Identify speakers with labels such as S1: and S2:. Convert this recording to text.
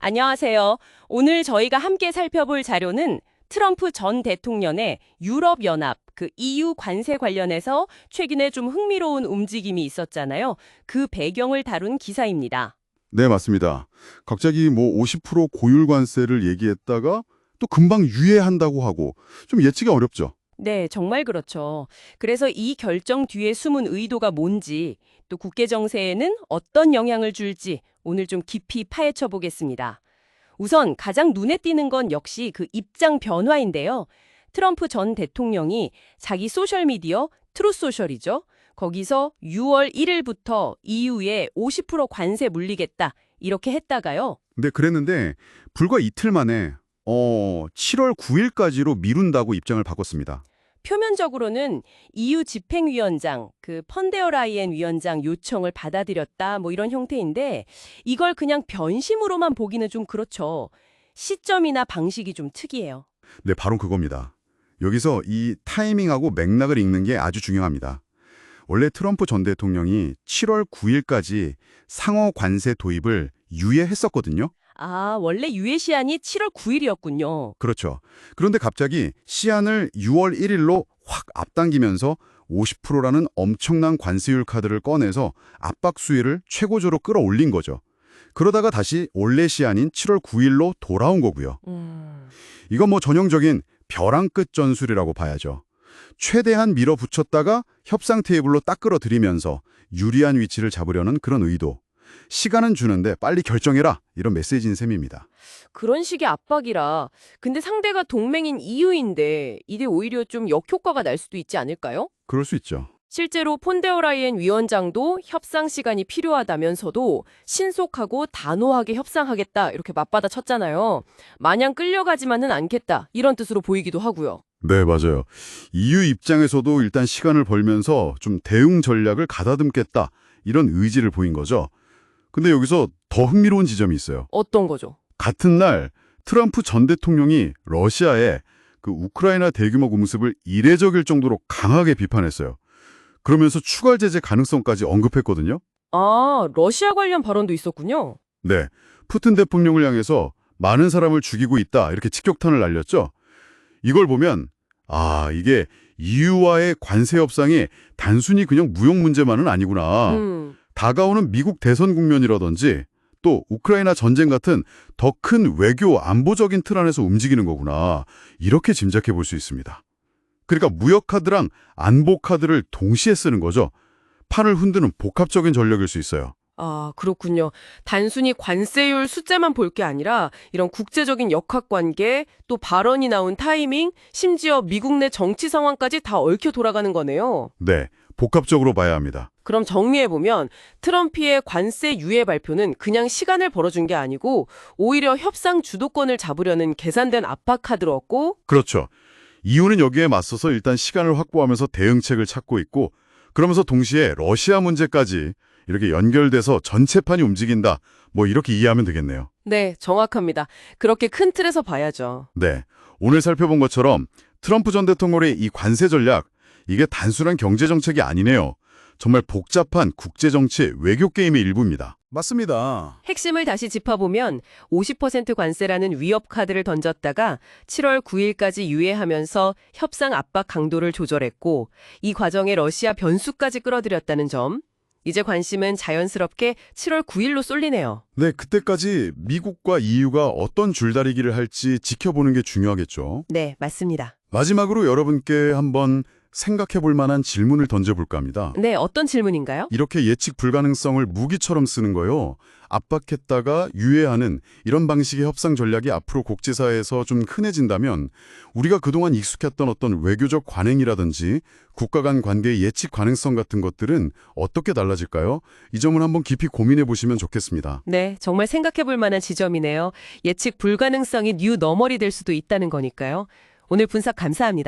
S1: 안녕하세요. 오늘 저희가 함께 살펴볼 자료는 트럼프 전 대통령의 유럽연합, EU 관세 관련해서 최근에 좀 흥미로운 움직임이 있었잖아요. 그 배경을 다룬 기사입니다.
S2: 네, 맞습니다. 갑자기 뭐 50% 고율 관세를 얘기했다가 또 금방 유예한다고 하고 좀 예측이 어렵죠.
S1: 네, 정말 그렇죠. 그래서 이 결정 뒤에 숨은 의도가 뭔지, 또 국제 정세에는 어떤 영향을 줄지 오늘 좀 깊이 파헤쳐 보겠습니다. 우선 가장 눈에 띄는 건 역시 그 입장 변화인데요. 트럼프 전 대통령이 자기 소셜미디어 트루소셜이죠. 거기서 6월 1일부터 EU에 50% 관세 물리겠다 이렇게 했다가요.
S2: 네, 그랬는데 불과 이틀 만에 7월 9일까지로 미룬다고 입장을 바꿨습니다.
S1: 표면적으로는 EU 집행위원장, 펀데어라이엔 위원장 요청을 받아들였다 뭐 이런 형태인데 이걸 그냥 변심으로만 보기는 좀 그렇죠. 시점이나 방식이 좀 특이해요.
S2: 네, 바로 그겁니다. 여기서 이 타이밍하고 맥락을 읽는 게 아주 중요합니다. 원래 트럼프 전 대통령이 7월 9일까지 상호 관세 도입을 유예했었거든요.
S1: 아, 원래 유예 시한이 7월 9일이었군요.
S2: 그렇죠. 그런데 갑자기 시한을 6월 1일로 확 앞당기면서 50%라는 엄청난 관세율 카드를 꺼내서 압박 수위를 최고조로 끌어올린 거죠. 그러다가 다시 원래 시한인 7월 9일로 돌아온 거고요. 이건 뭐 전형적인 벼랑 끝 전술이라고 봐야죠. 최대한 밀어붙였다가 협상 테이블로 딱 끌어들이면서 유리한 위치를 잡으려는 그런 의도. 시간은 주는데 빨리 결정해라 이런 메시지인 셈입니다.
S1: 그런 식의 압박이라. 근데 상대가 동맹인 EU인데 이게 오히려 좀 역효과가 날 수도 있지 않을까요?
S2: 그럴 수 있죠.
S1: 실제로 폰데어라이엔 위원장도 협상 시간이 필요하다면서도 신속하고 단호하게 협상하겠다 이렇게 맞받아 쳤잖아요. 마냥 끌려가지만은 않겠다 이런 뜻으로 보이기도 하고요.
S2: 네, 맞아요. EU 입장에서도 일단 시간을 벌면서 좀 대응 전략을 가다듬겠다 이런 의지를 보인 거죠. 근데 여기서 더 흥미로운 지점이 있어요.
S1: 어떤 거죠?
S2: 같은 날 트럼프 전 대통령이 러시아의 우크라이나 대규모 공습을 이례적일 정도로 강하게 비판했어요. 그러면서 추가 제재 가능성까지 언급했거든요.
S1: 아, 러시아 관련 발언도 있었군요.
S2: 네, 푸틴 대통령을 향해서 많은 사람을 죽이고 있다 이렇게 직격탄을 날렸죠. 이걸 보면 이게 EU와의 관세 협상이 단순히 그냥 무역 문제만은 아니구나. 다가오는 미국 대선 국면이라든지 또 우크라이나 전쟁 같은 더 큰 외교 안보적인 틀 안에서 움직이는 거구나. 이렇게 짐작해 볼 수 있습니다. 그러니까 무역 카드랑 안보 카드를 동시에 쓰는 거죠. 판을 흔드는 복합적인 전략일 수 있어요.
S1: 아, 그렇군요. 단순히 관세율 숫자만 볼 게 아니라 이런 국제적인 역학관계, 또 발언이 나온 타이밍, 심지어 미국 내 정치 상황까지 다 얽혀 돌아가는 거네요.
S2: 네, 복합적으로 봐야 합니다.
S1: 그럼 정리해보면 트럼프의 관세 유예 발표는 그냥 시간을 벌어준 게 아니고 오히려 협상 주도권을 잡으려는 계산된 압박 카드였고
S2: 그렇죠. 이유는 여기에 맞서서 일단 시간을 확보하면서 대응책을 찾고 있고 그러면서 동시에 러시아 문제까지 이렇게 연결돼서 전체판이 움직인다. 뭐 이렇게 이해하면 되겠네요.
S1: 네, 정확합니다. 그렇게 큰 틀에서 봐야죠.
S2: 네, 오늘 살펴본 것처럼 트럼프 전 대통령의 이 관세 전략 이게 단순한 경제 정책이 아니네요. 정말 복잡한 국제정치 외교 게임의 일부입니다. 맞습니다.
S1: 핵심을 다시 짚어보면 50% 관세라는 위협 카드를 던졌다가 7월 9일까지 유예하면서 협상 압박 강도를 조절했고 이 과정에 러시아 변수까지 끌어들였다는 점. 이제 관심은 자연스럽게 7월 9일로 쏠리네요.
S2: 네, 그때까지 미국과 EU가 어떤 줄다리기를 할지 지켜보는 게 중요하겠죠.
S1: 네, 맞습니다.
S2: 마지막으로 여러분께 한번 생각해 볼 만한 질문을 던져볼까 합니다.
S1: 네, 어떤 질문인가요?
S2: 이렇게 예측 불가능성을 무기처럼 쓰는 거요. 압박했다가 유예하는 이런 방식의 협상 전략이 앞으로 국제사회에서 좀 흔해진다면 우리가 그동안 익숙했던 어떤 외교적 관행이라든지 국가 간 관계의 예측 가능성 같은 것들은 어떻게 달라질까요? 이 점을 한번 깊이 고민해 보시면 좋겠습니다.
S1: 네, 정말 생각해 볼 만한 지점이네요. 예측 불가능성이 뉴 너멀이 될 수도 있다는 거니까요. 오늘 분석 감사합니다.